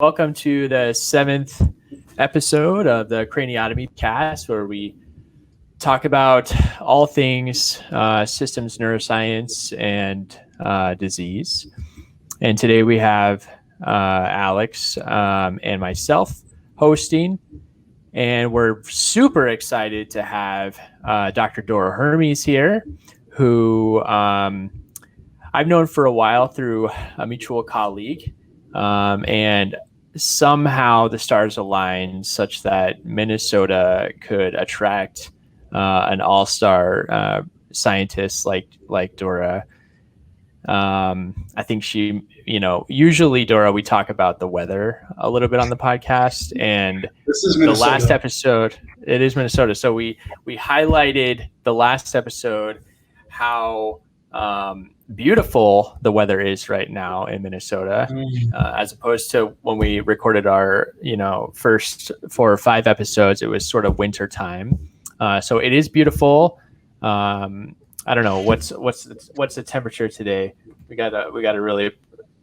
Welcome to the 7th episode of the Craniotomy cast, where we talk about all things systems neuroscience and disease. And today we have Alex and myself hosting, and we're super excited to have Dr. Dora Hermes here, who I've known for a while through a mutual colleague. And somehow the stars aligned such that Minnesota could attract an all-star scientist like Dora. I think she, usually Dora, we talk about the weather a little bit on the podcast, and this is Minnesota. The last episode, it is Minnesota. So we highlighted the last episode how beautiful the weather is right now in Minnesota, as opposed to when we recorded our, first 4 or 5 episodes, it was sort of winter time. So it is beautiful. I don't know what's the temperature today. We gotta really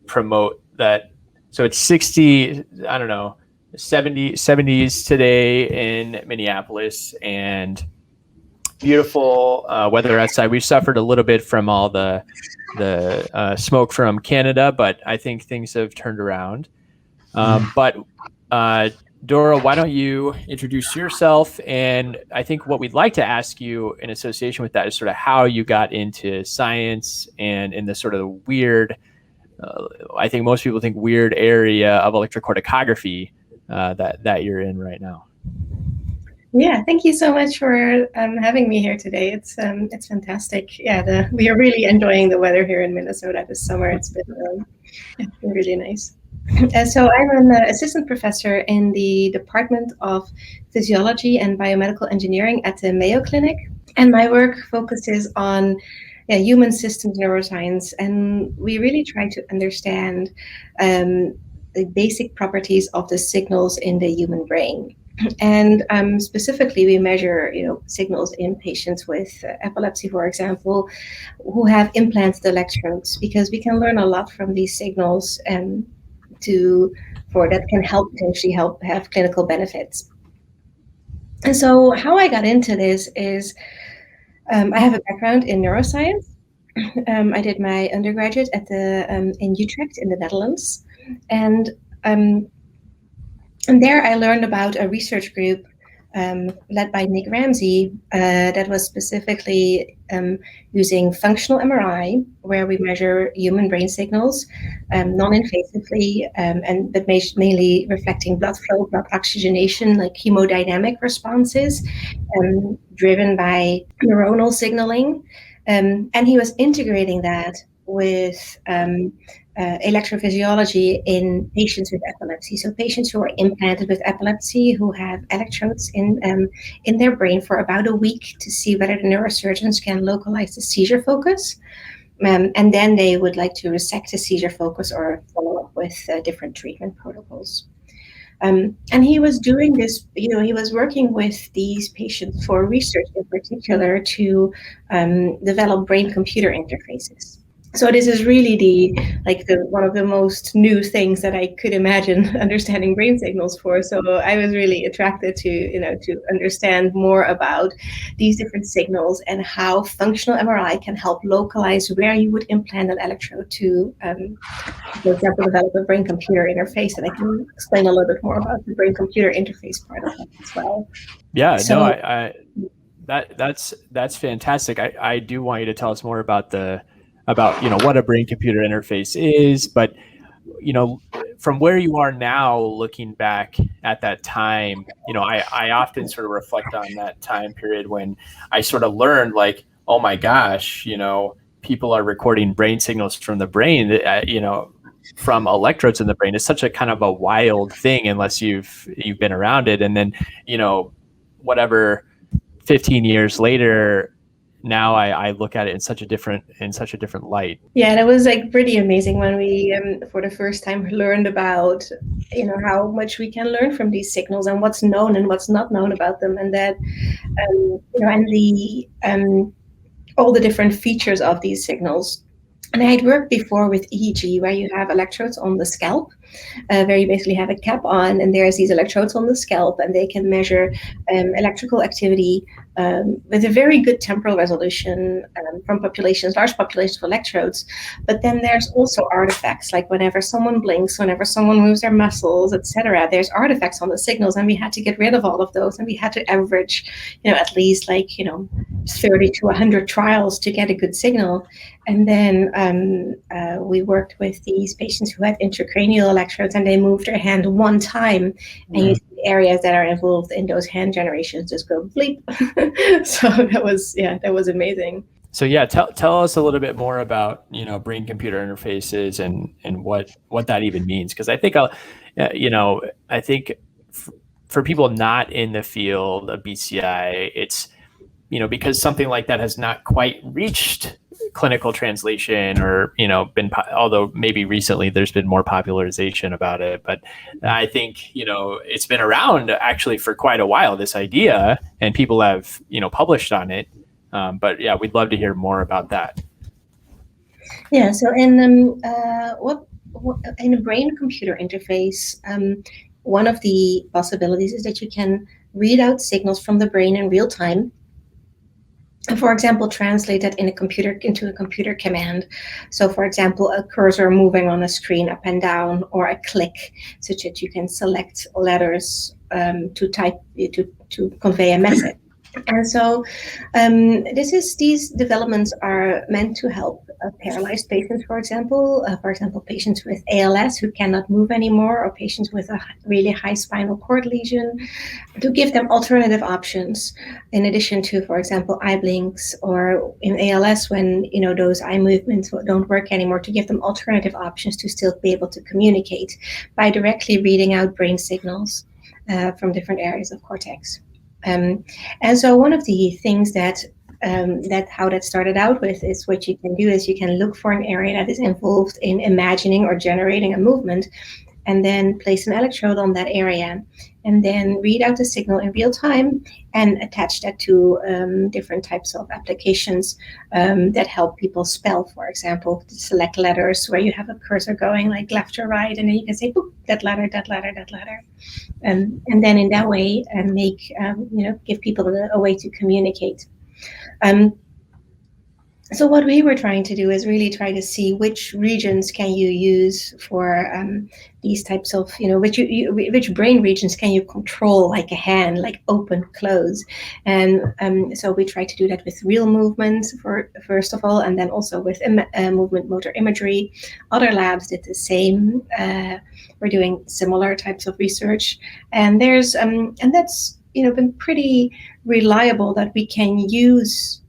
promote that. So it's 60, I don't know, 70s today in Minneapolis, and beautiful weather outside. We've suffered a little bit from all the smoke from Canada, but I think things have turned around. But Dora, why don't you introduce yourself? And I think what we'd like to ask you in association with that is sort of how you got into science and in the sort of weird, I think most people think weird area of electrocorticography that you're in right now. Yeah, thank you so much for having me here today. It's fantastic. Yeah, we are really enjoying the weather here in Minnesota this summer. It's been really nice. So I'm an assistant professor in the Department of Physiology and Biomedical Engineering at the Mayo Clinic, and my work focuses on human systems neuroscience, and we really try to understand the basic properties of the signals in the human brain. And specifically, we measure, signals in patients with epilepsy, for example, who have implanted electrodes, because we can learn a lot from these signals, and that can potentially help have clinical benefits. And so, how I got into this is I have a background in neuroscience. I did my undergraduate in Utrecht in the Netherlands, and there I learned about a research group led by Nick Ramsey that was specifically using functional MRI, where we measure human brain signals non-invasively, but mainly reflecting blood flow, blood oxygenation, like hemodynamic responses driven by neuronal signaling. And he was integrating that with electrophysiology in patients with epilepsy. So patients who are implanted with epilepsy, who have electrodes in their brain for about a week to see whether the neurosurgeons can localize the seizure focus. And then they would like to resect the seizure focus or follow up with different treatment protocols. And he was doing this, he was working with these patients for research in particular to develop brain-computer interfaces. So this is really one of the most new things that I could imagine understanding brain signals for. So I was really attracted to understand more about these different signals and how functional MRI can help localize where you would implant an electrode to, for example, develop a brain-computer interface. And I can explain a little bit more about the brain-computer interface part of that as well. Yeah, so, that's fantastic. I do want you to tell us more about what a brain-computer interface is, but from where you are now, looking back at that time, I often sort of reflect on that time period when I sort of learned, like, oh my gosh, people are recording brain signals from the brain, from electrodes in the brain. It's such a kind of a wild thing unless you've been around it. And then, whatever, 15 years later, now I look at it in such a different light. Yeah, and it was pretty amazing when we for the first time learned about how much we can learn from these signals and what's known and what's not known about them, and that and the all the different features of these signals. And I had worked before with EEG, where you have electrodes on the scalp, where you basically have a cap on, and there's these electrodes on the scalp, and they can measure electrical activity with a very good temporal resolution from large populations of electrodes. But then there's also artifacts, like whenever someone blinks, whenever someone moves their muscles, etc. There's artifacts on the signals, and we had to get rid of all of those, and we had to average, at least 30 to 100 trials to get a good signal. And then we worked with these patients who had intracranial electrodes, and they moved their hand one time, and you see the areas that are involved in those hand generations just go bleep. So that was amazing. So tell us a little bit more about brain-computer interfaces and what that even means, because I think I think for people not in the field of BCI, it's because something like that has not quite reached clinical translation or although maybe recently there's been more popularization about it, but I think it's been around actually for quite a while, this idea, and people have published on it. But yeah, we'd love to hear more about that. Yeah. So in in a brain-computer interface, one of the possibilities is that you can read out signals from the brain in real time. And for example, translate that into a computer command. So for example, a cursor moving on a screen up and down, or a click, such that you can select letters to convey a message. And so these developments are meant to help paralyzed patients, for example, patients with ALS who cannot move anymore, or patients with a really high spinal cord lesion, to give them alternative options in addition to, for example, eye blinks, or in ALS when those eye movements don't work anymore, to give them alternative options to still be able to communicate by directly reading out brain signals from different areas of cortex. And so one of the things that how that started out with is, what you can do is you can look for an area that is involved in imagining or generating a movement, and then place an electrode on that area, and then read out the signal in real time and attach that to different types of applications that help people spell, for example, to select letters where you have a cursor going like left or right, and then you can say, boop, that letter, that letter, that letter. And then in that way, make give people a way to communicate. So what we were trying to do is really try to see which regions can you use for these types of, which brain regions can you control like a hand, like open, close. And so we tried to do that with real movement first of all, and then also with movement motor imagery. Other labs did the same. We're doing similar types of research, and there's and that's been pretty reliable, that we can use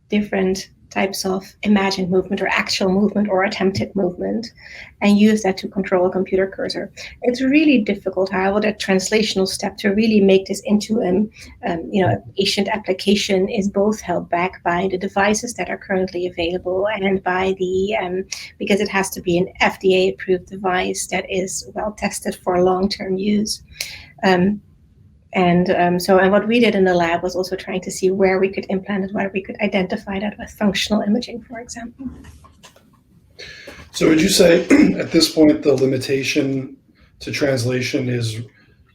different types of imagined movement or actual movement or attempted movement and use that to control a computer cursor. It's really difficult, however, that translational step to really make this into a patient application is both held back by the devices that are currently available and by the because it has to be an FDA approved device that is well tested for long-term use. And what we did in the lab was also trying to see where we could implant it, where we could identify that with functional imaging, for example. So would you say at this point the limitation to translation is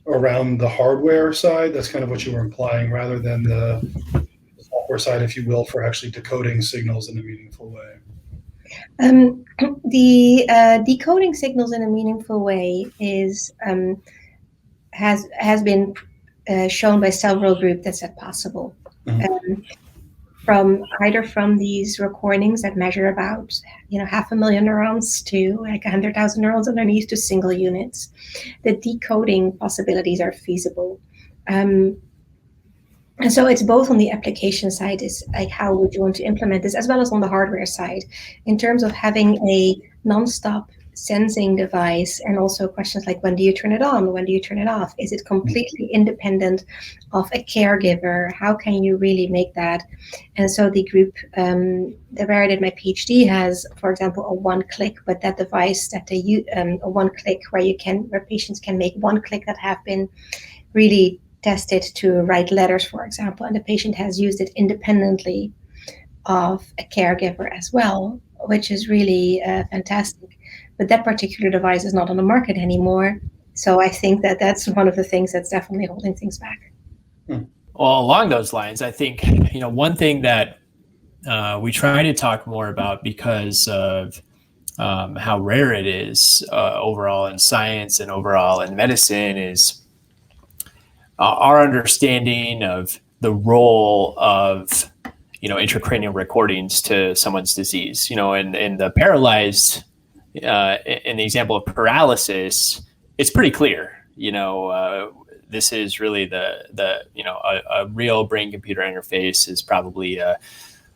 around the hardware side? That's kind of what you were implying, rather than the software side, if you will, for actually decoding signals in a meaningful way? The decoding signals in a meaningful way is has been shown by several groups that's possible. Mm-hmm. From these recordings that measure about 500,000 neurons to like 100,000 neurons underneath to single units, the decoding possibilities are feasible. And so it's both on the application side, is like how would you want to implement this, as well as on the hardware side, in terms of having a non-stop sensing device, and also questions like, when do you turn it on, when do you turn it off, is it completely independent of a caregiver, how can you really make that? And so the group where I did my PhD has, for example, a one-click, but that device that they use, a one-click where patients can make one click, that have been really tested to write letters, for example, and the patient has used it independently of a caregiver as well, which is really fantastic. but that particular device is not on the market anymore. So I think that that's one of the things that's definitely holding things back. Well, along those lines, I think, one thing that we try to talk more about because of how rare it is overall in science and overall in medicine is our understanding of the role of, intracranial recordings to someone's disease. In the paralyzed, in the example of paralysis, it's pretty clear. This is really a real brain-computer interface is probably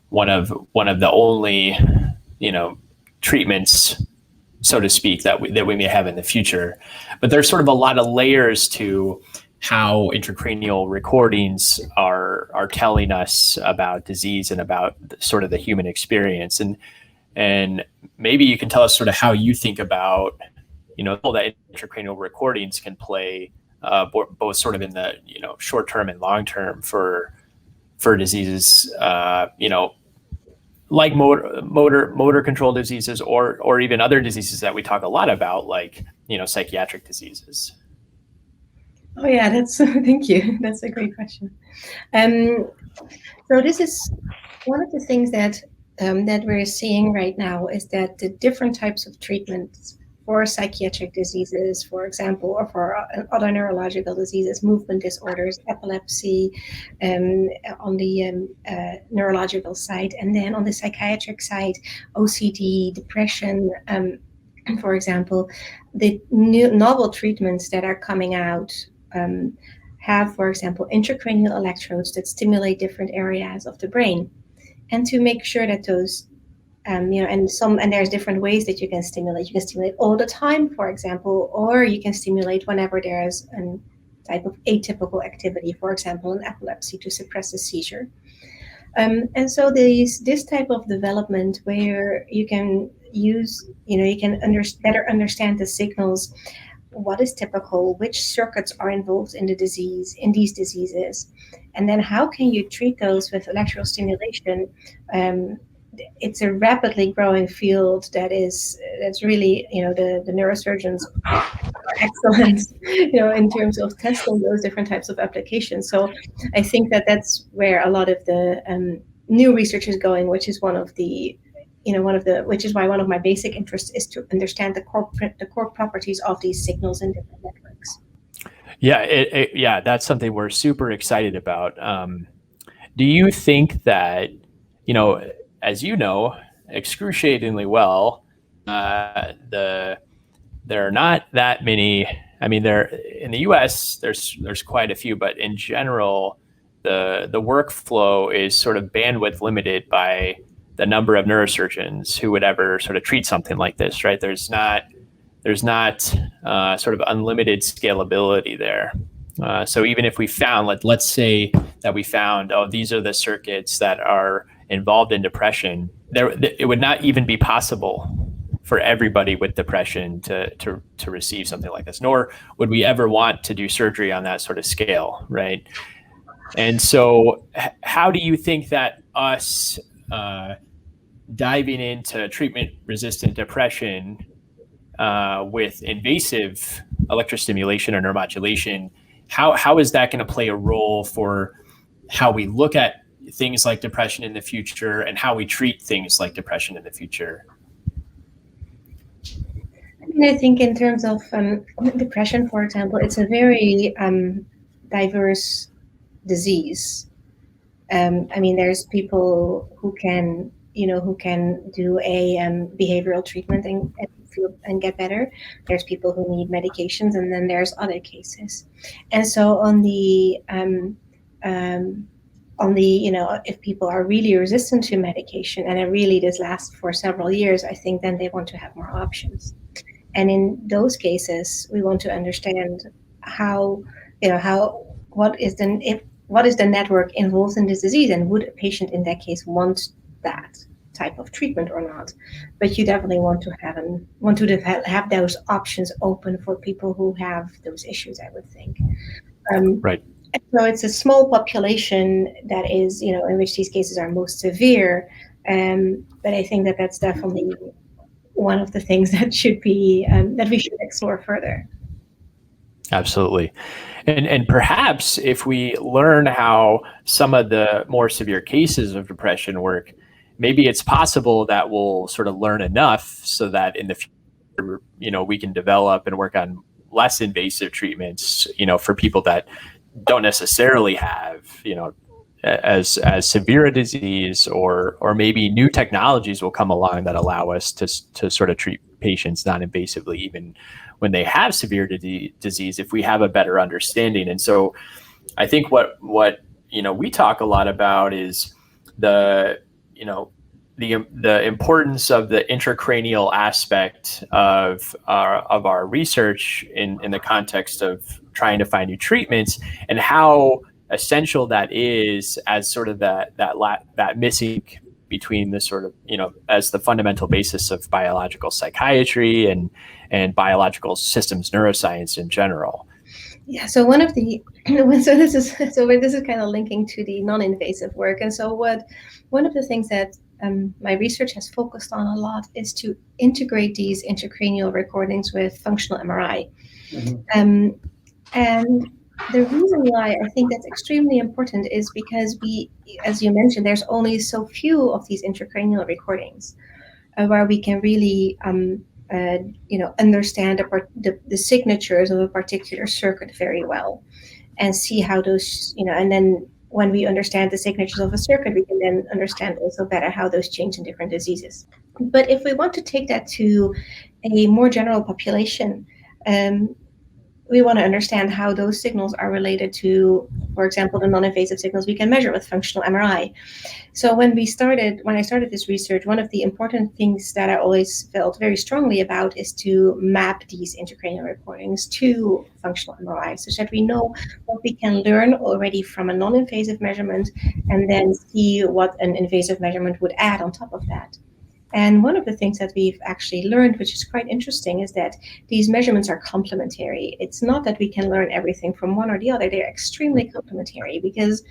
one of the only, treatments, so to speak, that we may have in the future. But there's sort of a lot of layers to how intracranial recordings are telling us about disease and about sort of the human experience. And maybe you can tell us sort of how you think about, that intracranial recordings can play both sort of in the, short term and long term for diseases, like motor control diseases or even other diseases that we talk a lot about, like, psychiatric diseases. Oh yeah, thank you. That's a great question. So this is one of the things that we're seeing right now is that the different types of treatments for psychiatric diseases, for example, or for other neurological diseases, movement disorders, epilepsy, on the neurological side, and then on the psychiatric side, OCD, depression, for example, the new novel treatments that are coming out have, for example, intracranial electrodes that stimulate different areas of the brain, and to make sure that those and there's different ways that you can stimulate. You can stimulate all the time, for example, or you can stimulate whenever there's a type of atypical activity, for example, in epilepsy, to suppress a seizure. And so this type of development where you can use, you can better understand the signals, what is typical, which circuits are involved in the disease, in these diseases, and then how can you treat those with electrical stimulation. It's a rapidly growing field that's really, the neurosurgeons are excellent, in terms of testing those different types of applications. So I think that that's where a lot of the new research is going, which is which is why one of my basic interests is to understand the core properties of these signals in different networks. Yeah, that's something we're super excited about. Do you think that, as you know, excruciatingly well, there are not that many. I mean, there in the U.S. there's quite a few, but in general, the workflow is sort of bandwidth limited by the number of neurosurgeons who would ever sort of treat something like this, right? There's not sort of unlimited scalability there. So even if we found, let's say that we found, these are the circuits that are involved in depression, it would not even be possible for everybody with depression to receive something like this, nor would we ever want to do surgery on that sort of scale, right? And so how do you think that us diving into treatment-resistant depression with invasive electrostimulation or neuromodulation, how is that going to play a role for how we look at things like depression in the future and how we treat things like depression in the future? I think in terms of depression, for example, it's a very diverse disease. There's people who can do a behavioral treatment and get better. There's people who need medications, and then there's other cases. And so on the if people are really resistant to medication and this lasts for several years, I think then they want to have more options. And in those cases, we want to understand what is the network involved in this disease, and would a patient in that case want that type of treatment or not? But you definitely want to have those options open for people who have those issues, I would think. Right. So it's a small population that is, in which these cases are most severe. But I think that that's definitely one of the things that should be that we should explore further. Absolutely. And perhaps if we learn how some of the more severe cases of depression work, maybe it's possible that we'll sort of learn enough so that in the future, we can develop and work on less invasive treatments, for people that don't necessarily have, as severe a disease, or maybe new technologies will come along that allow us to sort of treat patients non-invasively, even when they have severe disease, if we have a better understanding. And so I think what we talk a lot about is the importance of the intracranial aspect of our research in the context of trying to find new treatments, and how essential that is as sort of that missing between the sort of, as the fundamental basis of biological psychiatry and biological systems neuroscience in general. Yeah, so one of the this is kind of linking to the non-invasive work. And so one of the things that my research has focused on a lot is to integrate these intracranial recordings with functional MRI. Mm-hmm. And the reason why I think that's extremely important is because as you mentioned, there's only so few of these intracranial recordings where we can really understand the signatures of a particular circuit very well, and see how those, and then when we understand the signatures of a circuit, we can then understand also better how those change in different diseases. But if we want to take that to a more general population, we want to understand how those signals are related to, for example, the non-invasive signals we can measure with functional MRI. So when I started this research, one of the important things that I always felt very strongly about is to map these intracranial recordings to functional MRI, so that we know what we can learn already from a non-invasive measurement, and then see what an invasive measurement would add on top of that. And one of the things that we've actually learned, which is quite interesting, is that these measurements are complementary. It's not that we can learn everything from one or the other. They're extremely complementary, because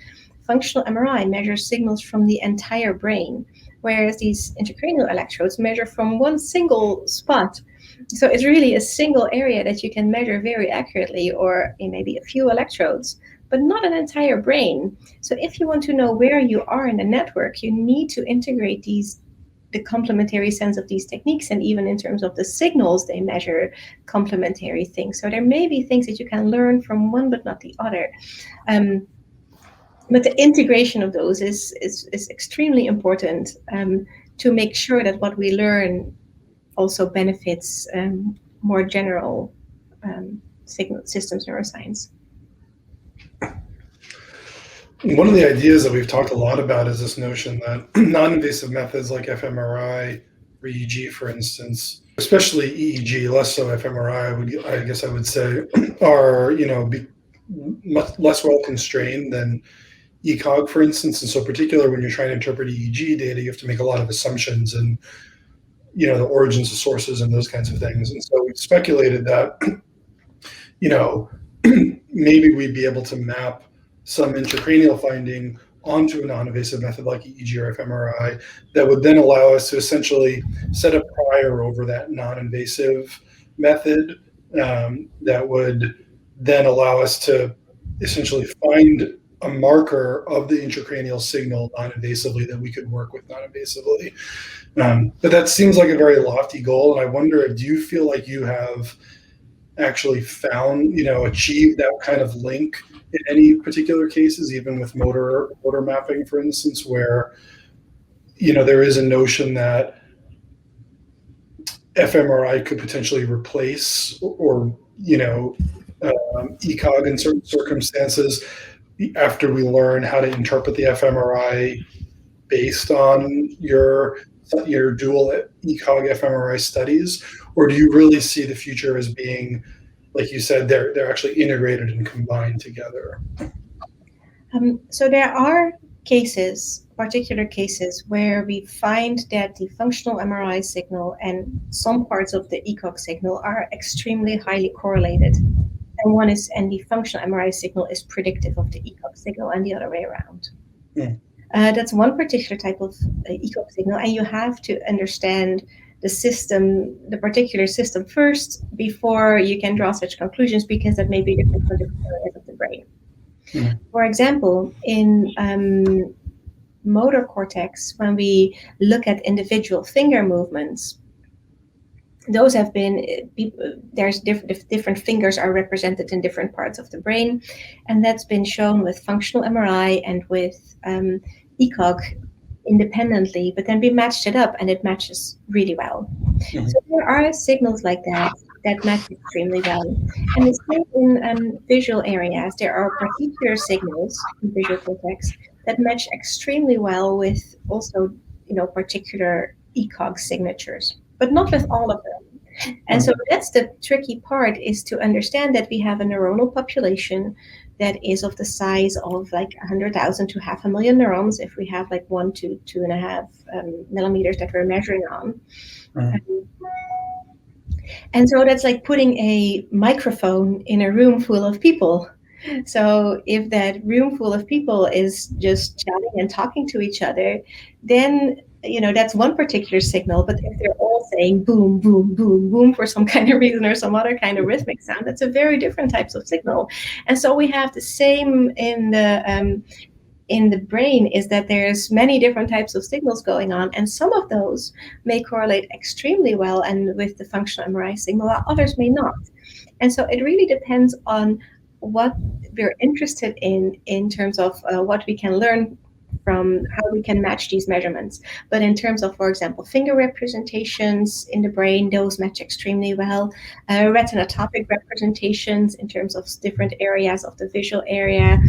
functional MRI measures signals from the entire brain, whereas these intracranial electrodes measure from one single spot. So it's really a single area that you can measure very accurately, or maybe a few electrodes, but not an entire brain. So if you want to know where you are in the network, you need to integrate the complementary sense of these techniques, and even in terms of the signals they measure, complementary things. So there may be things that you can learn from one but not the other. But the integration of those is extremely important to make sure that what we learn also benefits more general systems neuroscience. One of the ideas that we've talked a lot about is this notion that non-invasive methods like fMRI or EEG, for instance, especially EEG, less so fMRI, I guess I would say, are much less well constrained than ECOG, for instance. And so particularly when you're trying to interpret EEG data, you have to make a lot of assumptions and the origins of sources and those kinds of things. And so we've speculated that maybe we'd be able to map some intracranial finding onto a non-invasive method like EEG or fMRI that would then allow us to essentially set a prior over that non-invasive method that would then allow us to essentially find a marker of the intracranial signal non-invasively that we could work with non-invasively. But that seems like a very lofty goal, and I wonder, do you feel like you have actually found, achieved that kind of link in any particular cases, even with motor mapping, for instance, where there is a notion that fMRI could potentially replace or ECOG in certain circumstances after we learn how to interpret the fMRI based on your dual ECOG fMRI studies? Or do you really see the future as being, like you said, they're actually integrated and combined together? So there are particular cases, where we find that the functional MRI signal and some parts of the ECOG signal are extremely highly correlated. And the functional MRI signal is predictive of the ECOG signal, and the other way around. Yeah. That's one particular type of ECOG signal, and you have to understand the system, the particular system first, before you can draw such conclusions, because that may be different for different areas of the brain. Mm. For example, in motor cortex, when we look at individual finger movements, those have been, there's different fingers are represented in different parts of the brain, and that's been shown with functional MRI and with ECOG independently, but then we matched it up and it matches really well. Mhm. So there are signals like that match extremely well. And the same in visual areas, there are particular signals in visual cortex that match extremely well with also, particular ECOG signatures, but not with all of them. And so that's the tricky part, is to understand that we have a neuronal population that is of the size of like 100,000 to 500,000 neurons, if we have like 1 to 2.5 millimeters that we're measuring on. And so that's like putting a microphone in a room full of people. So if that room full of people is just chatting and talking to each other, then that's one particular signal. But if they're all saying boom, boom, boom, boom for some kind of reason, or some other kind of rhythmic sound, that's a very different types of signal. And so we have the same in the brain, is that there's many different types of signals going on, and some of those may correlate extremely well and with the functional MRI signal, while others may not. And so it really depends on what we're interested in terms of what we can learn from how we can match these measurements. But in terms of, for example, finger representations in the brain, those match extremely well. Retinotopic representations in terms of different areas of the visual area,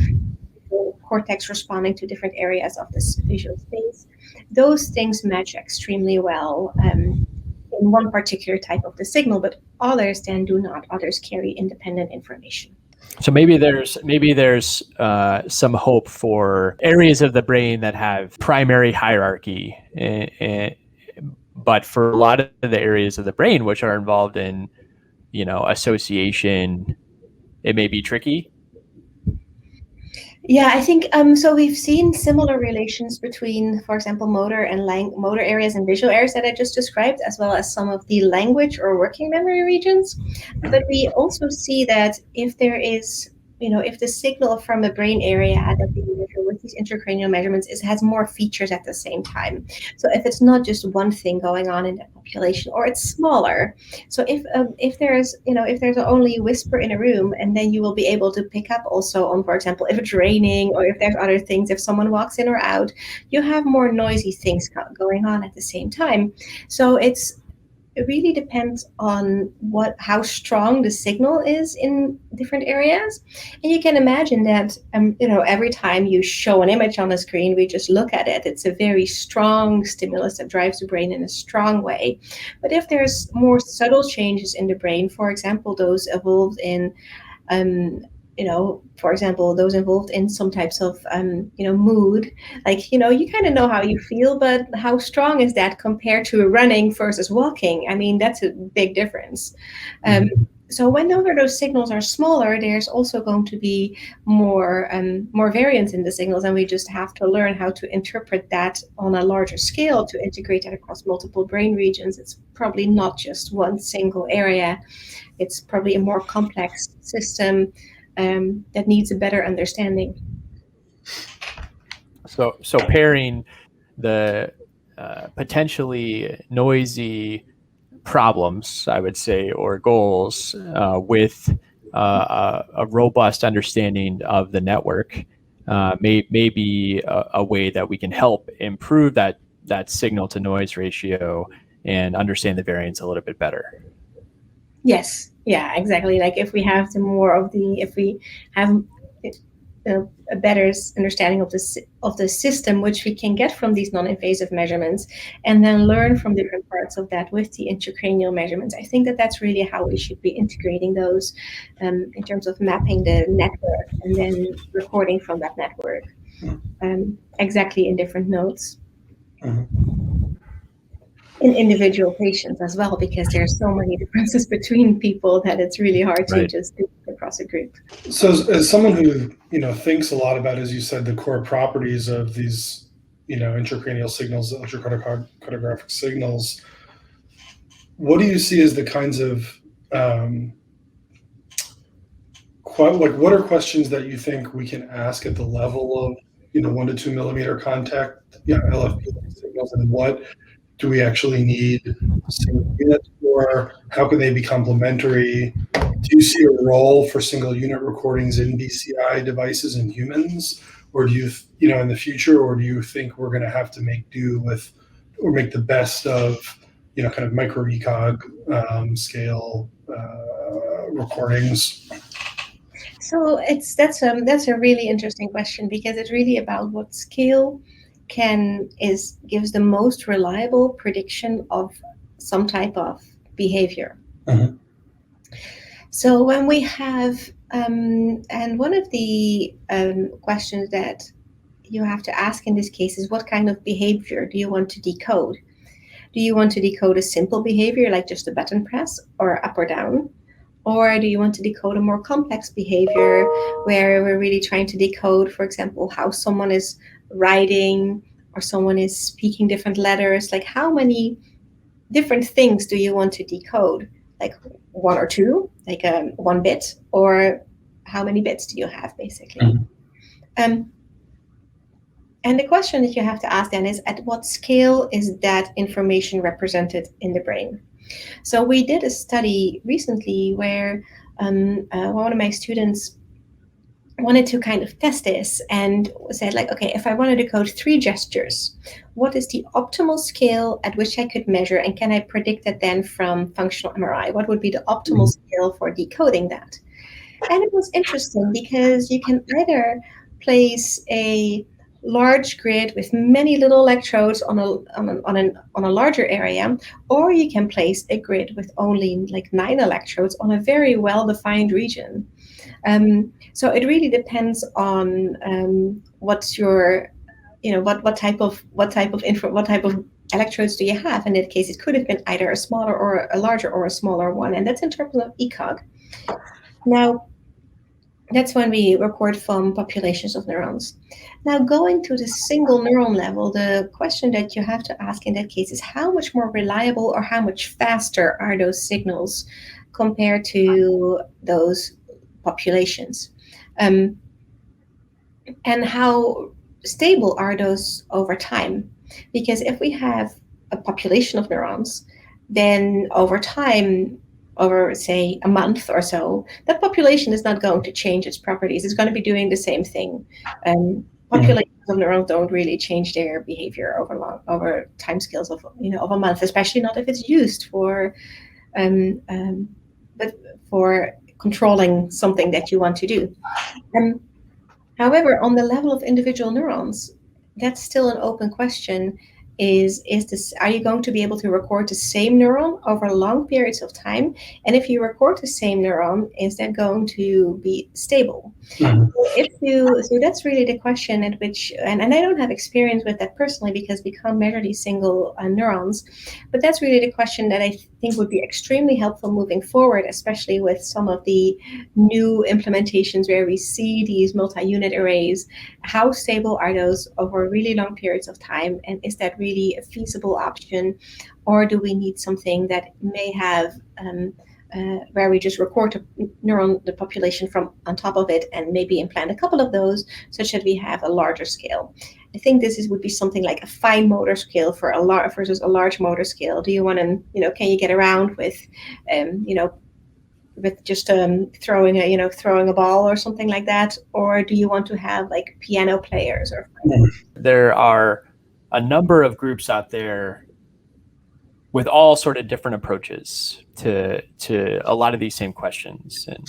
cortex responding to different areas of this visual space, those things match extremely well in one particular type of the signal, but others then do not. Others carry independent information. So maybe there's some hope for areas of the brain that have primary hierarchy, but for a lot of the areas of the brain which are involved in, association, it may be tricky. Yeah, I think so. We've seen similar relations between, for example, motor and motor areas and visual areas that I just described, as well as some of the language or working memory regions. But we also see that if there is, if the signal from the brain area that we measure with these intracranial measurements has more features at the same time. So if it's not just one thing going on in the population, or it's smaller. So if there's only whisper in a room, and then you will be able to pick up also on, for example, if it's raining or if there's other things, if someone walks in or out, you have more noisy things going on at the same time. So it really depends on how strong the signal is in different areas. And you can imagine that, every time you show an image on the screen, we just look at it. It's a very strong stimulus that drives the brain in a strong way. But if there's more subtle changes in the brain, for example, those involved in for example, those involved in some types of, mood, like, you kind of know how you feel, but how strong is that compared to running versus walking? I mean, that's a big difference. So when those signals are smaller, there's also going to be more variance in the signals, and we just have to learn how to interpret that on a larger scale to integrate that across multiple brain regions. It's probably not just one single area. It's probably a more complex system that needs a better understanding. So pairing the potentially noisy problems, I would say, or goals with a robust understanding of the network may be a way that we can help improve that signal to noise ratio and understand the variance a little bit better. Yes, yeah, exactly. Like if we have if we have a better understanding of the system, which we can get from these non-invasive measurements, and then learn from different parts of that with the intracranial measurements. I think that's really how we should be integrating those in terms of mapping the network and then recording from that network exactly in different nodes. In individual patients as well, because there's so many differences between people that it's really hard to just do it across a group. So as someone who, thinks a lot about, as you said, the core properties of these, intracranial signals, electrocardiographic signals, what do you see as the kinds of what are questions that you think we can ask at the level of 1 to 2 millimeter contact, LFP signals, and what do we actually need single units for? How can they be complementary? Do you see a role for single unit recordings in BCI devices in humans, or do you in the future, or do you think we're going to have to make do with or make the best of kind of micro ECOG scale recordings? So that's a really interesting question, because it's really about what scale gives the most reliable prediction of some type of behavior. Mhm. So when we have and one of the questions that you have to ask in this case is, what kind of behavior do you want to decode? Do you want to decode a simple behavior like just a button press or up or down? Or do you want to decode a more complex behavior where we're really trying to decode, for example, how someone is writing or someone is speaking different letters? Like, how many different things do you want to decode? Like one or two, like 1 bit, or how many bits do you have, basically? Mm-hmm. And the question that you have to ask then is, at what scale is that information represented in the brain? So we did a study recently where one of my students wanted to kind of test this and said, like, okay, if I wanted to decode 3 gestures, what is the optimal scale at which I could measure, and can I predict that then from functional MRI? What would be the optimal scale for decoding that? And it was interesting because you can either place a large grid with many little electrodes on a larger area, or you can place a grid with only like 9 electrodes on a very well-defined region. So it really depends on what's your, what type of electrodes do you have. In that case, it could have been either a smaller or a larger or a smaller one, and that's in terms of ECOG. Now, that's when we record from populations of neurons. Now, going to the single neuron level, the question that you have to ask in that case is, how much more reliable or how much faster are those signals compared to those populations? And how stable are those over time? Because if we have a population of neurons, then over time, over, say, a month or so, that population is not going to change its properties. It's going to be doing the same thing. Populations of neurons don't really change their behavior over time scales of a month, especially not if it's used for controlling something that you want to do. However, on the level of individual neurons, that's still an open question. Are you going to be able to record the same neuron over long periods of time? And if you record the same neuron, is that going to be stable? Mm-hmm. So that's really the question at which, and I don't have experience with that personally because we can't measure these single neurons, but that's really the question that I think would be extremely helpful moving forward, especially with some of the new implementations where we see these multi-unit arrays. How stable are those over really long periods of time? And is that really a feasible option? Or do we need something that may have where we just record the population from on top of it and maybe implant a couple of those such that we have a larger scale? I think would be something like a fine motor scale versus a large motor scale. Do you want to, can you get around with, with just throwing a ball or something like that? Or do you want to have like piano players or? There are a number of groups out there with all sort of different approaches to a lot of these same questions. And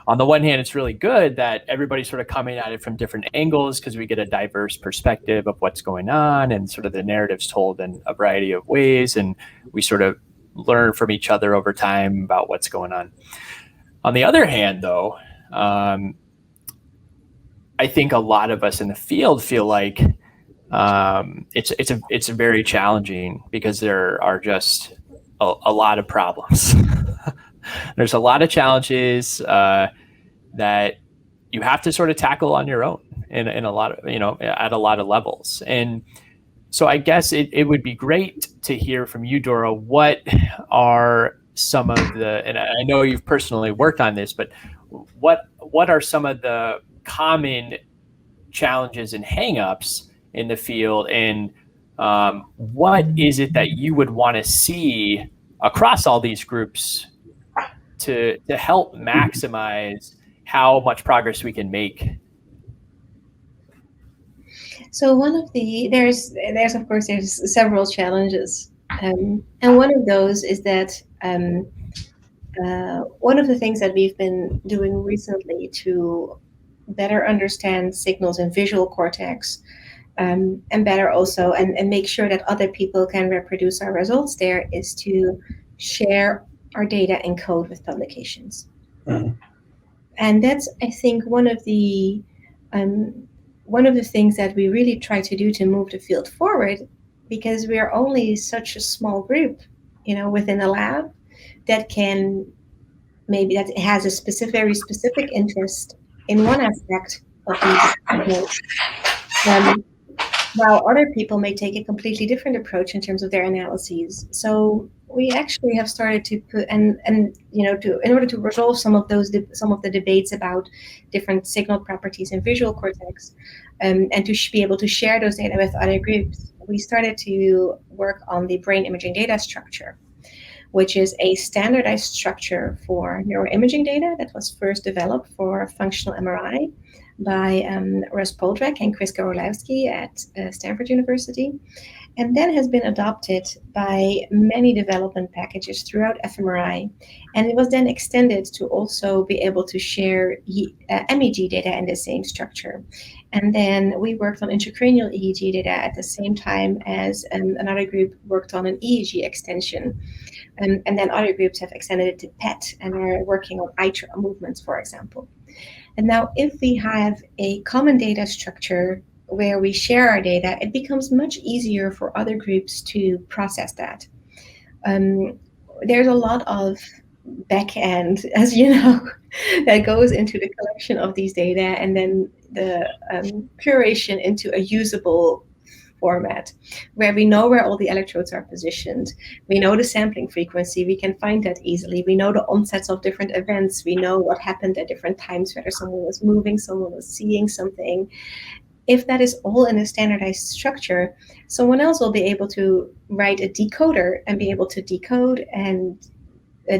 on the one hand, it's really good that everybody's sort of coming at it from different angles because we get a diverse perspective of what's going on, and sort of the narrative's told in a variety of ways, and we sort of learn from each other over time about what's going on. On the other hand, though, I think a lot of us in the field feel like it's very challenging because there are just a lot of problems. There's a lot of challenges that you have to sort of tackle on your own in a lot of, at a lot of levels. And So I guess it would be great to hear from you, Dora. What are some of the, and I know you've personally worked on this, but what are some of the common challenges and hangups in the field, and what is it that you would want to see across all these groups to help maximize how much progress we can make? So one of there's of course there's several challenges, and one of those is that one of the things that we've been doing recently to better understand signals in visual cortex, and better also and make sure that other people can reproduce our results there, is to share our data in code with publications. Mm-hmm. And that's, I think, one of the things that we really try to do to move the field forward, because we are only such a small group, within a lab that has a very specific interest in one aspect of these, while other people may take a completely different approach in terms of their analyses. So we actually have started to put in order to resolve some of the debates about different signal properties in visual cortex, and to be able to share those data with other groups, we started to work on the brain imaging data structure, which is a standardized structure for neuroimaging data that was first developed for functional MRI by Russ Poldrak and Chris Gorolewski at Stanford University, and then has been adopted by many development packages throughout fMRI. And it was then extended to also be able to share MEG data in the same structure. And then we worked on intracranial EEG data at the same time as another group worked on an EEG extension. And then other groups have extended it to PET and are working on eye movements, for example. And now if we have a common data structure where we share our data, it becomes much easier for other groups to process that. There's a lot of back end, as you know, that goes into the collection of these data and then the curation into a usable format, where we know where all the electrodes are positioned. We know the sampling frequency. We can find that easily. We know the onsets of different events. We know what happened at different times, whether someone was moving, someone was seeing something. If that is all in a standardized structure, someone else will be able to write a decoder and be able to decode and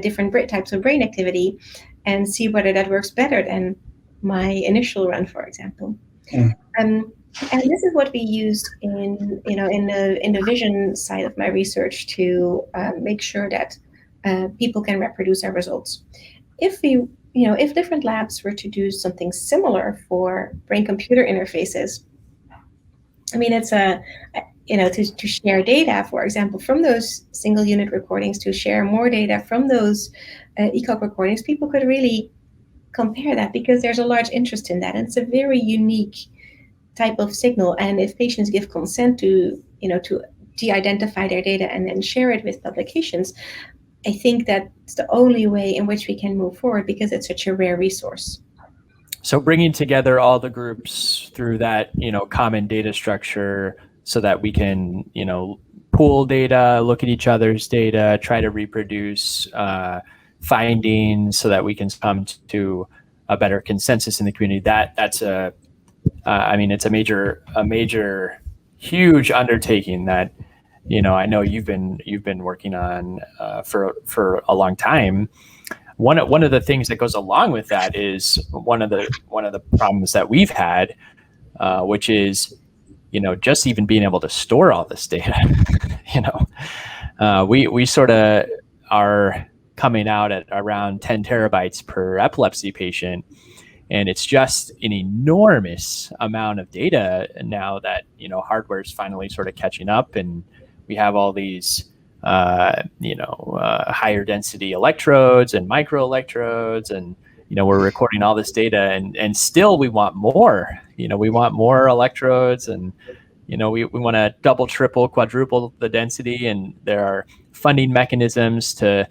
different types of brain activity and see whether that works better than my initial run, for example. And this is what we used in the vision side of my research to make sure that people can reproduce our results. If different labs were to do something similar for brain-computer interfaces, I mean, it's to share data, for example, from those single unit recordings, to share more data from those ECOG recordings, people could really compare that, because there's a large interest in that. And it's a very unique type of signal. And if patients give consent to de-identify their data and then share it with publications, I think that's the only way in which we can move forward, because it's such a rare resource. So bringing together all the groups through that, common data structure, so that we can, pool data, look at each other's data, try to reproduce findings, so that we can come to a better consensus in the community. That's it's a major, huge undertaking that, I know you've been working on for a long time. One of the things that goes along with that is one of the problems that we've had, which is, just even being able to store all this data. We sort of are coming out at around 10 terabytes per epilepsy patient. And it's just an enormous amount of data now that, hardware is finally sort of catching up, and we have all these, higher density electrodes and micro electrodes, and, we're recording all this data, and still we want more. We want more electrodes, and, we want to double, triple, quadruple the density, and there are funding mechanisms to,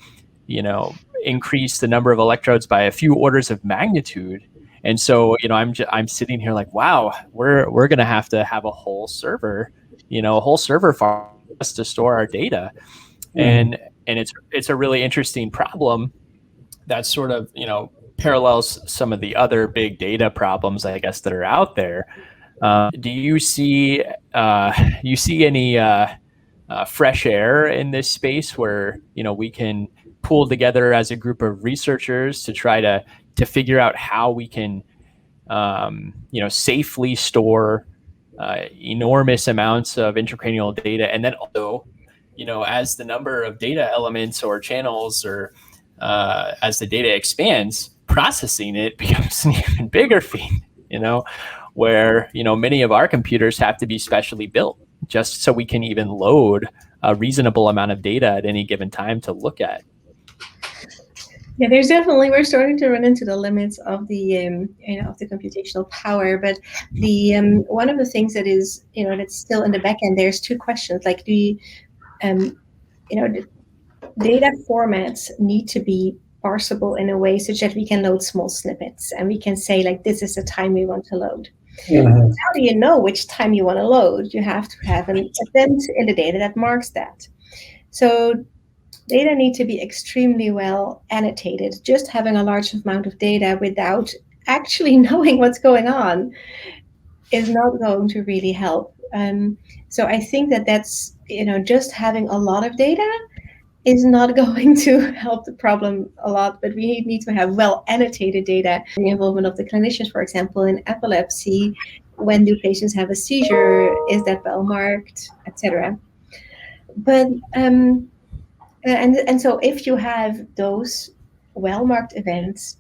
increase the number of electrodes by a few orders of magnitude. And so, I'm sitting here like, wow, we're going to have a whole server a whole server farm just to store our data. And it's a really interesting problem that sort of, parallels some of the other big data problems, I guess, that are out there. Do you see any fresh air in this space where we can pool together as a group of researchers to try to figure out how we can safely store enormous amounts of intracranial data, and then also as the number of data elements or channels or as the data expands, processing it becomes an even bigger feat, where many of our computers have to be specially built just so we can even load a reasonable amount of data at any given time to look at. Yeah, we're starting to run into the limits of the of the computational power. But the one of the things that is that's still in the back end, there's two questions. Like, the data formats need to be parsable in a way such that we can load small snippets and we can say, like, this is the time we want to load. How do you know which time you want to load? You have to have an event in the data that marks that. So data need to be extremely well annotated. Just having a large amount of data without actually knowing what's going on is not going to really help. So I think that's, just having a lot of data is not going to help the problem a lot, but we need to have well annotated data. The involvement of the clinicians, for example, in epilepsy, when do patients have a seizure, is that well marked, etc. But and so if you have those well marked events,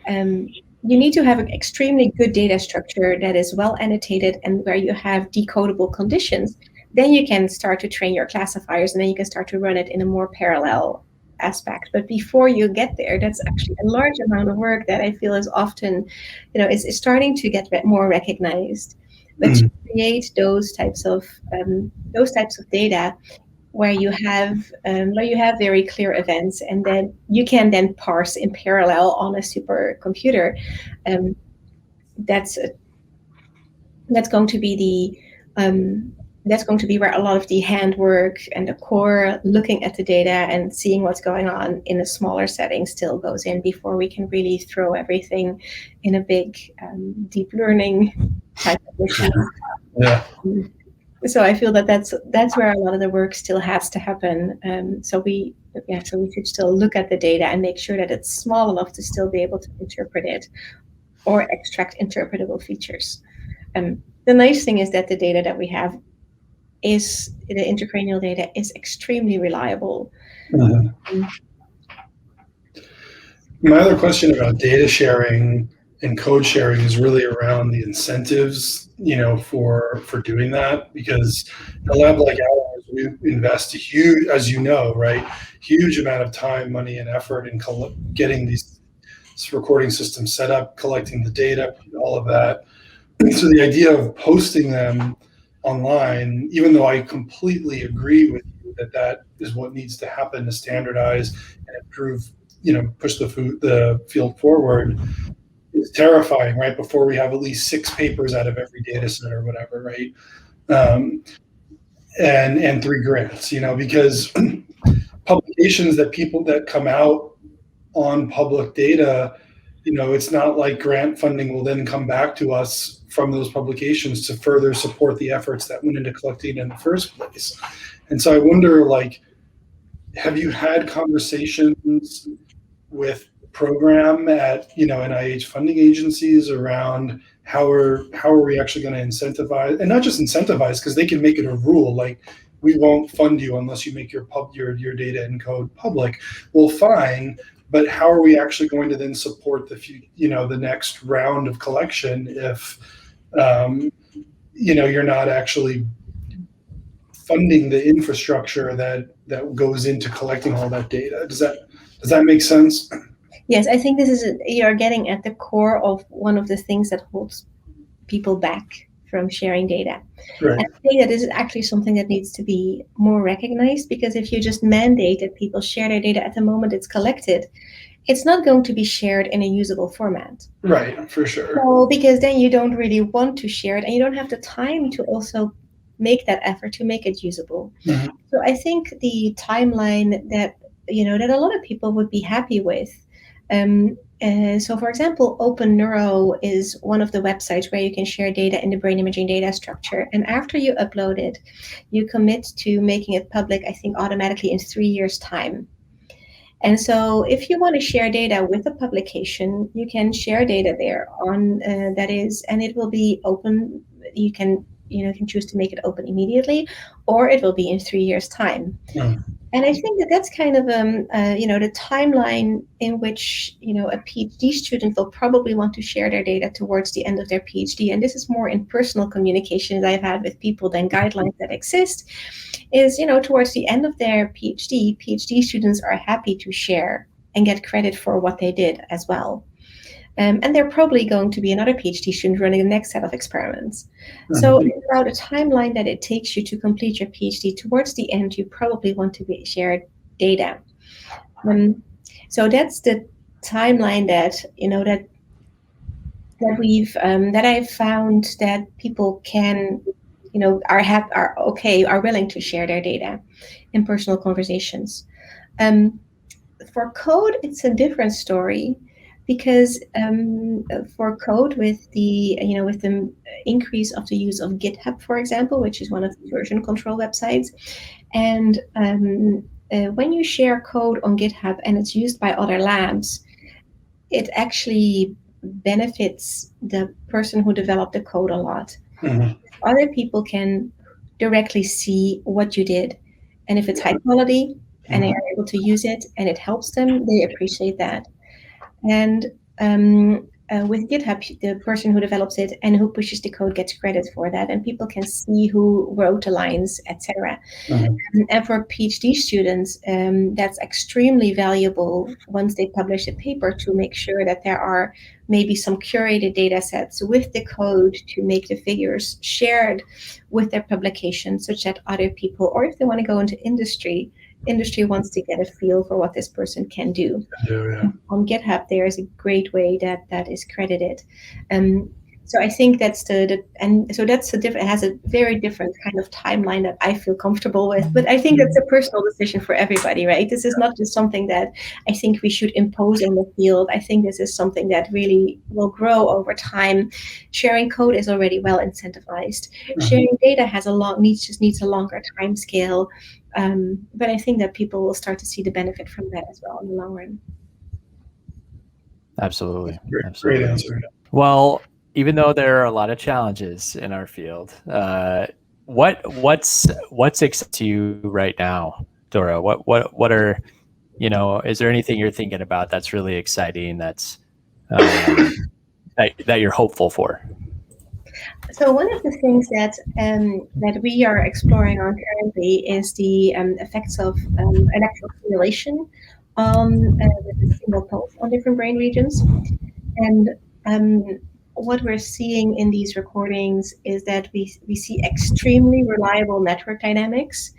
you need to have an extremely good data structure that is well annotated and where you have decodable conditions. Then you can start to train your classifiers, and then you can start to run it in a more parallel aspect. But before you get there, that's actually a large amount of work that I feel is often, is starting to get more recognized. But to create those types of data where you have very clear events, and then you can then parse in parallel on a supercomputer, that's going to be that's going to be where a lot of the handwork and the core looking at the data and seeing what's going on in a smaller setting still goes in before we can really throw everything in a big deep learning type of machine. Yeah. So I feel that's where a lot of the work still has to happen. So we should still look at the data and make sure that it's small enough to still be able to interpret it or extract interpretable features. The nice thing is that the data that we have the intracranial data is extremely reliable. My other question about data sharing and code sharing is really around the incentives, for doing that, because a lab like ours, we invest a huge, as huge amount of time, money, and effort in getting these recording systems set up, collecting the data, all of that. So the idea of posting them online, even though I completely agree with you that is what needs to happen to standardize and improve, push the field forward, is terrifying, right? Before we have at least 6 papers out of every data set or whatever, right? And 3 grants, because publications that come out on public data, it's not like grant funding will then come back to us from those publications to further support the efforts that went into collecting in the first place. And so I wonder, have you had conversations with program at NIH funding agencies around how are we actually going to incentivize, and not just incentivize, because they can make it a rule, like, we won't fund you unless you make your data and code public. Well, fine, but how are we actually going to then support the next round of collection if you're not actually funding the infrastructure that goes into collecting all that data? Does that make sense? Yes, I think you're getting at the core of one of the things that holds people back from sharing data. Right. I think that this is actually something that needs to be more recognized, because if you just mandate that people share their data at the moment it's collected, it's not going to be shared in a usable format. Right, for sure. So, because then you don't really want to share it, and you don't have the time to also make that effort to make it usable. Mhm. So I think the timeline that that a lot of people would be happy with. So, for example, Open Neuro is one of the websites where you can share data in the brain imaging data structure. And after you upload it, you commit to making it public, I think, automatically in 3 years' time. And so if you want to share data with a publication, you can share data there on and it will be open. You can choose to make it open immediately, or it will be in 3 years' time. Mhm. And I think that that's kind of the timeline in which a PhD student will probably want to share their data towards the end of their PhD. And this is more in personal communications I've had with people than guidelines that exist. Is towards the end of their PhD students are happy to share and get credit for what they did as well. And they're probably going to be another PhD student running the next set of experiments. So it's about a timeline that it takes you to complete your PhD. Towards the end, you probably want to be shared data. So that's the timeline that that I've found that people can are willing to share their data in personal conversations. For code, it's a different story. Because for code, with the increase of the use of GitHub, for example, which is one of the version control websites, and when you share code on GitHub and it's used by other labs, it actually benefits the person who developed the code a lot. Mhm. Other people can directly see what you did, and if it's high quality and they are able to use it and it helps them, they appreciate that. And with GitHub, the person who develops it and who pushes the code gets credit for that, and people can see who wrote the lines, etc. Mhm. And for PhD students, that's extremely valuable once they publish a paper, to make sure that there are maybe some curated data sets with the code to make the figures shared with their publication, such that other people, or if they want to go into industry wants to get a feel for what this person can do. Yeah. On GitHub, there is a great way that is credited. So I think that's it has a very different kind of timeline that I feel comfortable with. But I think that's a personal decision for everybody, right? This is not just something that I think we should impose on the field. I think this is something that really will grow over time. Sharing code is already well incentivized. Sharing data needs a longer time scale. But I think that people will start to see the benefit from that as well in the long run. Absolutely. Great answer. Well, even though there are a lot of challenges in our field, what's exciting to you right now, Dora? What are, is there anything you're thinking about that's really exciting, that's that you're hopeful for? So one of the things that we are exploring on currently is the effects of electrical stimulation with a single pulse on different brain regions. And what we're seeing in these recordings is that we see extremely reliable network dynamics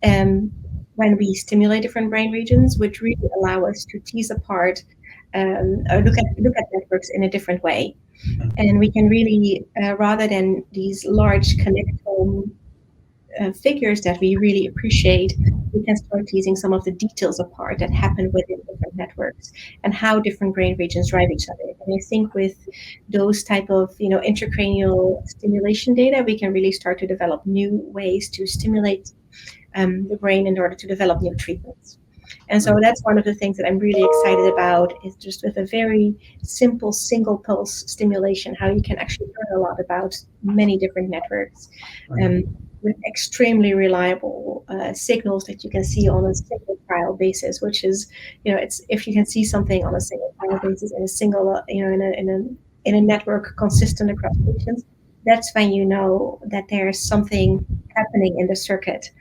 when we stimulate different brain regions, which really allow us to tease apart or look at networks in a different way. And we can really, rather than these large connectome figures that we really appreciate, we can start teasing some of the details apart that happen within different networks and how different brain regions drive each other. And I think with those type of intracranial stimulation data, we can really start to develop new ways to stimulate the brain in order to develop new treatments. And so that's one of the things that I'm really excited about, is just with a very simple single pulse stimulation, how you can actually learn a lot about many different networks with extremely reliable signals that you can see on a single trial basis, which is, it's, if you can see something on a single trial basis in a single, in a network consistent across patients, that's when you know that there's something happening in the circuit.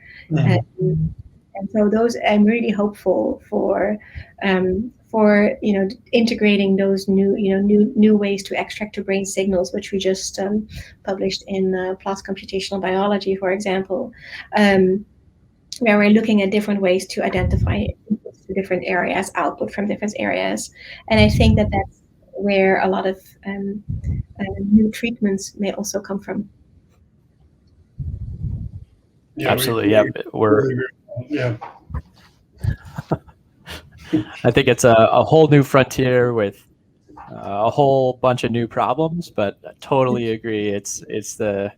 And so those, I'm really hopeful for integrating those new ways to extract the brain signals, which we just published in PLOS Computational Biology, for example, where we're looking at different ways to identify inputs to different areas, output from different areas. And I think that that's where a lot of new treatments may also come from. Yeah, absolutely. Yeah, yeah. I think it's a whole new frontier with a whole bunch of new problems, but I totally agree. It's a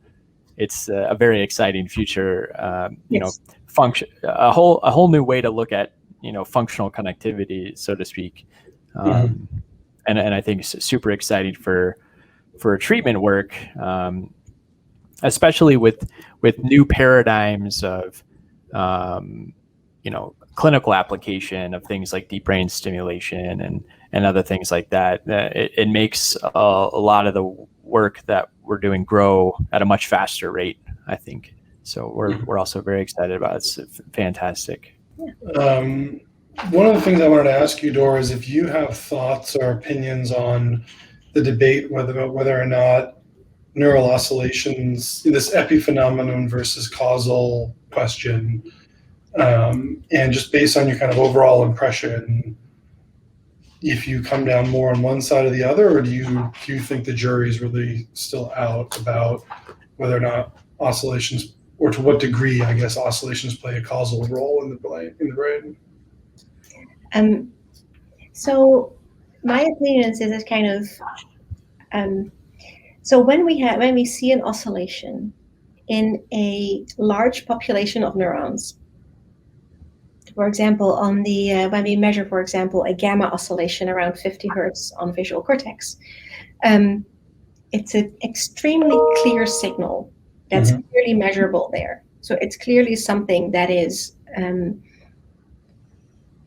very exciting future. Yes. Function a whole new way to look at functional connectivity, so to speak, and I think it's super exciting for treatment work, especially with new paradigms of clinical application of things like deep brain stimulation and other things like that. It makes a lot of the work that we're doing grow at a much faster rate, I think. So we're also very excited about it. It's fantastic. One of the things I wanted to ask you, Dora, is if you have thoughts or opinions on the debate whether or not neural oscillations, this epiphenomenon versus causal question, and just based on your kind of overall impression, if you come down more on one side or the other, or do you think the jury is really still out about whether or not oscillations, or to what degree, I guess, oscillations play a causal role in the brain? So my opinion is it kind of so when we see an oscillation in a large population of neurons, for example, on the when we measure, for example, a gamma oscillation around 50 hertz on visual cortex, it's an extremely clear signal that's clearly measurable there. So it's clearly something that is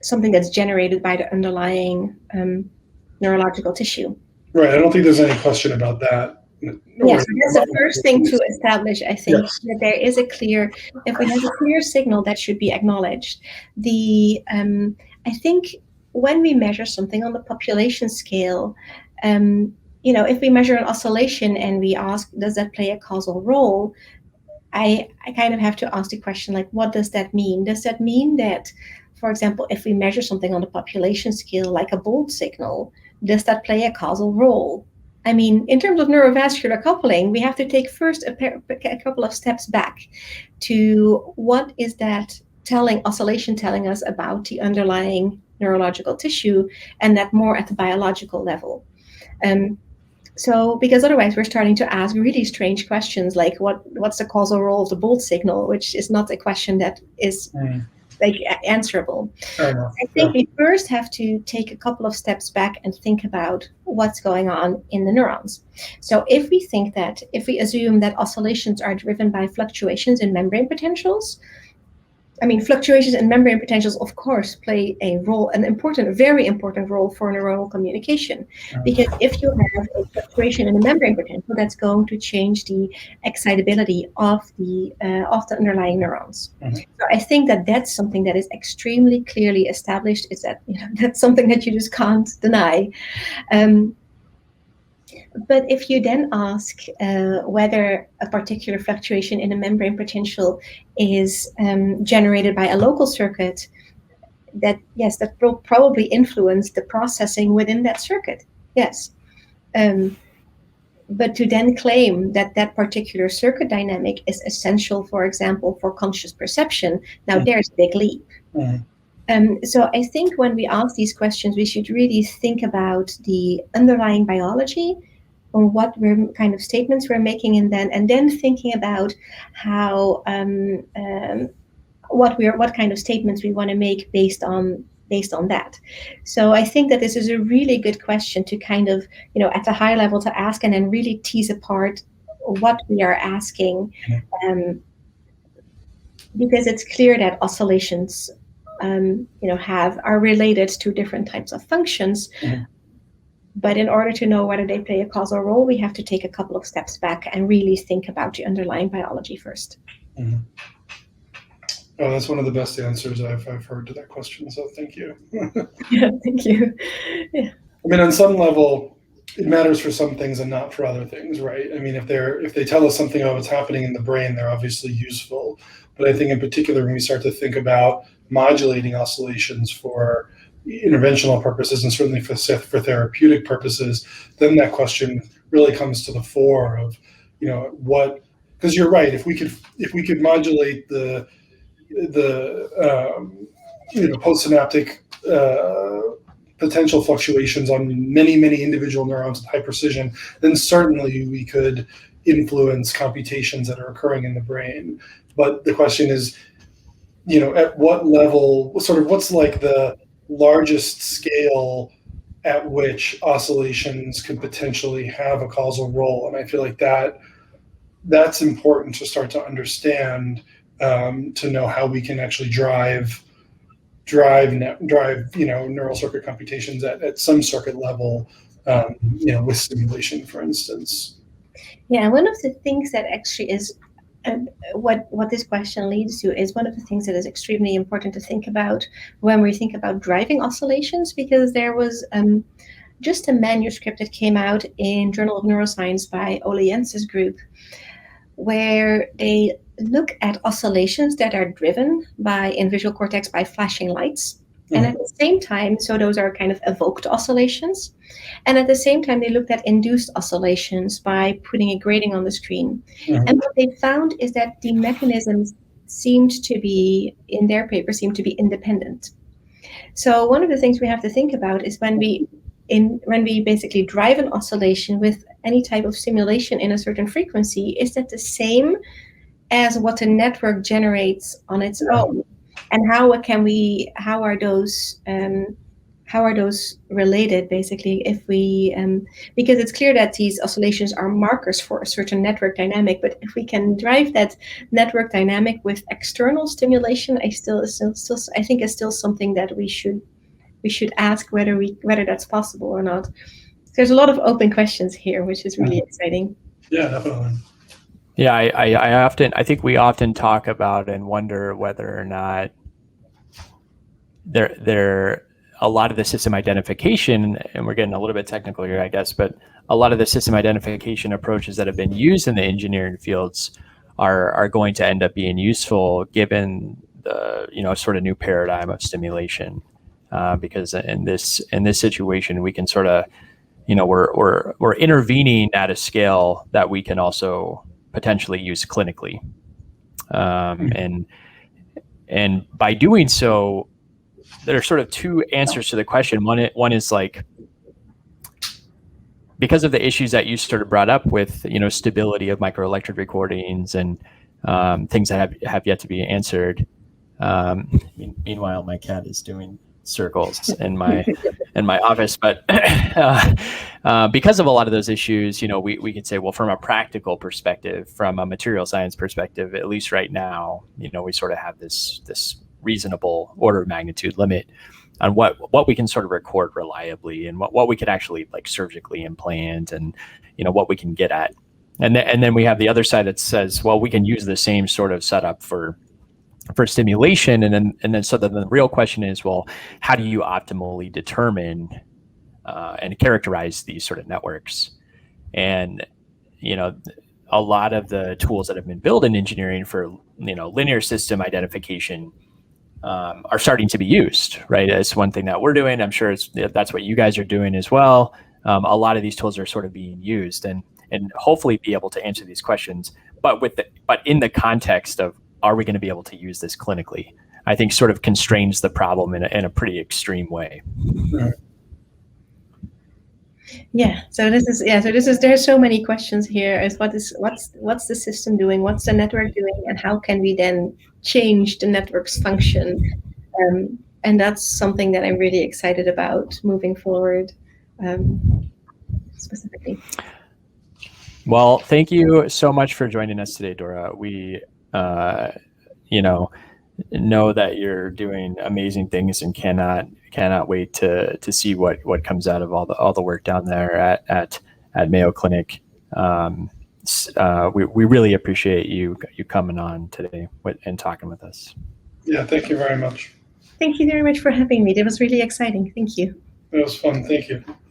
something that's generated by the underlying neurological tissue. Right. I don't think there's any question about that. Yes, that's the first thing to establish, I think, that there is if we have a clear signal, that should be acknowledged. I think when we measure something on the population scale, if we measure an oscillation and we ask, does that play a causal role? I kind of have to ask the question, like, what does that mean? Does that mean that, for example, if we measure something on the population scale, like a bolt signal, does that play a causal role? I mean, in terms of neurovascular coupling, we have to take first a couple of steps back to what is that oscillation telling us about the underlying neurological tissue, and that more at the biological level. So, because otherwise we're starting to ask really strange questions, like what's the causal role of the bolt signal, which is not a question that is answerable. I think we first have to take a couple of steps back and think about what's going on in the neurons. So if we assume that oscillations are driven by fluctuations in membrane potentials, fluctuations in membrane potentials, of course, play a very important role for neuronal communication. Because if you have a fluctuation in the membrane potential, that's going to change the excitability of the underlying neurons. So I think that that's something that is extremely clearly established. Is that that's something that you just can't deny. But if you then ask whether a particular fluctuation in a membrane potential is generated by a local circuit, that will probably influence the processing within that circuit. Yes. But to then claim that particular circuit dynamic is essential, for example, for conscious perception, now there's a big leap. So I think when we ask these questions, we should really think about the underlying biology, on what kind of statements we're making, and then thinking about how what kind of statements we want to make based on that. So I think that this is a really good question to kind of at a high level to ask, and then really tease apart what we are asking, because it's clear that oscillations are related to different types of functions. But in order to know whether they play a causal role, we have to take a couple of steps back and really think about the underlying biology first. Oh, that's one of the best answers I've heard to that question. So thank you. Yeah, thank you. Yeah. On some level, it matters for some things and not for other things, right? If they tell us something about what's happening in the brain, they're obviously useful. But I think in particular, when we start to think about modulating oscillations for interventional purposes and certainly for therapeutic purposes, then that question really comes to the fore of, what because you're right. If we could modulate the postsynaptic potential fluctuations on many individual neurons with high precision, then certainly we could influence computations that are occurring in the brain. But the question is, at what level, sort of what's like the largest scale at which oscillations could potentially have a causal role? And I feel like that's important to start to understand, to know how we can actually drive neural circuit computations at some circuit level, with stimulation, for instance. Yeah, one of the things that actually is what this question leads to is one of the things that is extremely important to think about when we think about driving oscillations, because there was just a manuscript that came out in Journal of Neuroscience by Ole Jens's group, where they look at oscillations that are driven in visual cortex by flashing lights. And at the same time, so those are kind of evoked oscillations. And at the same time, they looked at induced oscillations by putting a grating on the screen. And what they found is that the mechanisms in their paper, seemed to be independent. So one of the things we have to think about is when we basically drive an oscillation with any type of stimulation in a certain frequency, is that the same as what the network generates on its own? And how are those related, basically, if we because it's clear that these oscillations are markers for a certain network dynamic, but if we can drive that network dynamic with external stimulation, I think it's still something that we should ask whether that's possible or not. There's a lot of open questions here, which is really exciting. Yeah, definitely. Yeah, I think we often talk about and wonder whether or not there a lot of the system identification, and we're getting a little bit technical here, I guess, but a lot of the system identification approaches that have been used in the engineering fields are going to end up being useful given the sort of new paradigm of stimulation, because in this situation we can sort of we're intervening at a scale that we can also potentially use clinically, and by doing so, there are sort of two answers to the question. One is like, because of the issues that you sort of brought up with stability of microelectrode recordings and things that have yet to be answered. Meanwhile, my cat is doing circles in my office, but because of a lot of those issues, we could say, well, from a practical perspective, from a material science perspective, at least right now, we sort of have this reasonable order of magnitude limit on what we can sort of record reliably and what we could actually like surgically implant, and what we can get at. And then we have the other side that says, well, we can use the same sort of setup for stimulation, and then so then the real question is, well, how do you optimally determine and characterize these sort of networks? And a lot of the tools that have been built in engineering for linear system identification are starting to be used, right? It's one thing that we're doing. I'm sure that's what you guys are doing as well. A lot of these tools are sort of being used, and hopefully be able to answer these questions, but in the context of, are we going to be able to use this clinically? I think sort of constrains the problem in a pretty extreme way. Yeah. So there's so many questions here. Is what's the system doing? What's the network doing? And how can we then change the network's function? And that's something that I'm really excited about moving forward, specifically. Well, thank you so much for joining us today, Dora. We know that you're doing amazing things and cannot wait to see what comes out of all the work down there at Mayo Clinic. We really appreciate you coming on today and talking with us. Yeah, thank you very much. Thank you very much for having me. It was really exciting. Thank you. It was fun. Thank you.